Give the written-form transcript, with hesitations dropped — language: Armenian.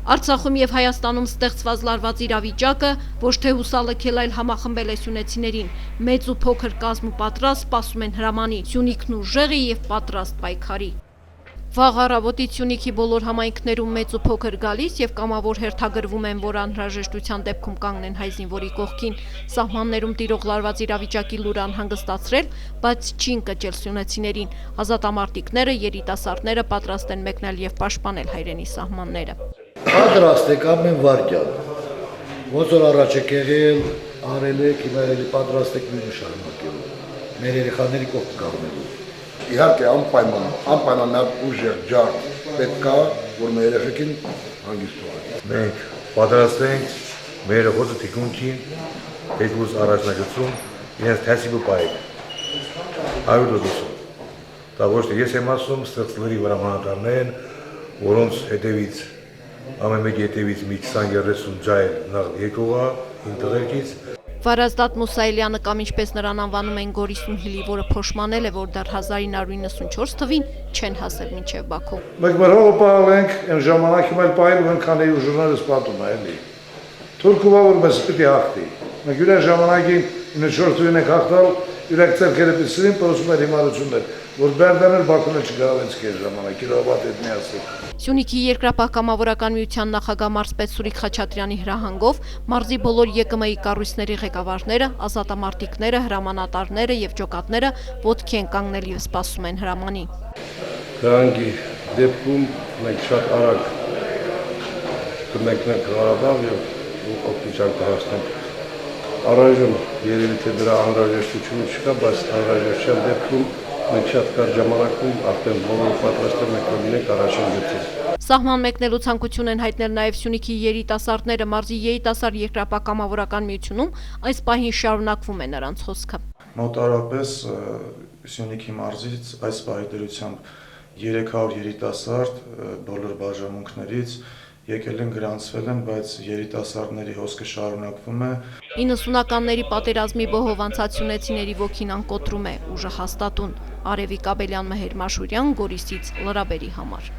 Արցախում եւ Հայաստանում ստեղծված լարված իրավիճակը ոչ թե հուսալքել, այլ համախմբել է սյունեցիներին։ Մեծ ու փոքր կազմ ու պատրաստ սպասում են հրամանի, Սյունիքն ուժեղ է եւ պատրաստ պայքարի։ Վաղ առավոտից Սյունիքի բոլոր համայնքներում մեծ ու փոքր գալիս եւ կամավոր հերթագրվում են, որ անհրաժեշտության դեպքում կանգնեն հայ զինվորի կողքին։ Սահմաններում տիրող լարված իրավիճակի լուրը անհանգստացրել, բայց չի ընկճել սյունեցիներին։ Ազատամարտիկները, երիտասարդները պատրաստ են մեկնել եւ պաշտպանել հայրենի սահմանները։ Պատրաստ եք ամեն վարքյան։ Ոնց որ առաջ եք եղել, արել եք, հիմա էլի պատրաստ եք նույնը շարունակելու։ Մեր երեխաների կողք կանգնելու։ Իհարկե անպայման ուժեղ ջարդ պետք է, որ մեր երեխեքին հանգիստ թողնենք։ Մենք պատրաստ ենք մեր հոզը թիկունքին հետուս առաջնագծում իրենց թասիբը պայեք 100%։ Դա ոչ թե ես եմ ասում, ստեղծների վրա մանատարներ են, որոնց հետևից ամեն մեկի հետևից մի 20-30 ջայլ նախ եկողա ինտերերքից։ Վարազդատ Մուսայելյանը կամ ինչպես նրան անվանում են Գորիսուն Հիլի, որը փոշմանել է, որ դեռ 1994 թվին չեն հասել մինչև Բաքու։ Մենք մեր հողը պահենք, այն ժամանակ հիմա պահել ենք, քանի ուժներս պատում է էլի։ Թուրքովա որ մեզ պիտի հաղթի։ Մենք յուրեն ժամանակին 94 թվին ենք հաղթալ, յուրեք ցերկերը պիսին, փոսում էր հիմարություններ, որ Բերդանել Բաքուն չգարավեց կեր ժամանակ, իրավատ հետ միասին։ Սյունիքի երկրապահ կամավորական միության նախագահ մարզպետ Սուրիկ Խաչատրյանի հրահանգով մարզի բոլոր ԵԿՄ-ի կառույցների ղեկավարները, ազատամարտիկները, հրամանատարները եւ ջոկատները ոտքի են կանգնել եւ սպասում են հրամանի։ Դրանքի դեպքում մենք շատ արագ կմեկնենք Ղարաբաղ եւ օգնության կհասնենք։ Առայժմ երևի թե դրա անհրաժեշտությունը չկա, բայց անհրաժեշտության դեպքում մենք շատ կարճ ժամանակում արդեն բոլոր պատրաստ ենք լինենք առաջին գծին։ Սահման մեկնելու ցանկություն են հայտնել նաև Սյունիքի երիտասարդները, մարզի երիտասարդ երկրապահ կամավորական միությունում այս պահին շարունակվում է նրանց խոսքը։ Մոտարապես Սյունիքի մարզից այս պահի դրությամբ 300 երիտասարդ բոլոր բաժանմունքներից եկել են գրանցվել են, բայց երիտասարդների հոսքը շարունակվում է։ 90-ականների պատերազմի բոհով անցած սյունեցիների ոգին անկոտրում է, ուժը հաստատուն։ Արևիկ Աբելյան, Մհեր Մաշուրյան, Գորիսից լրաբերի համար։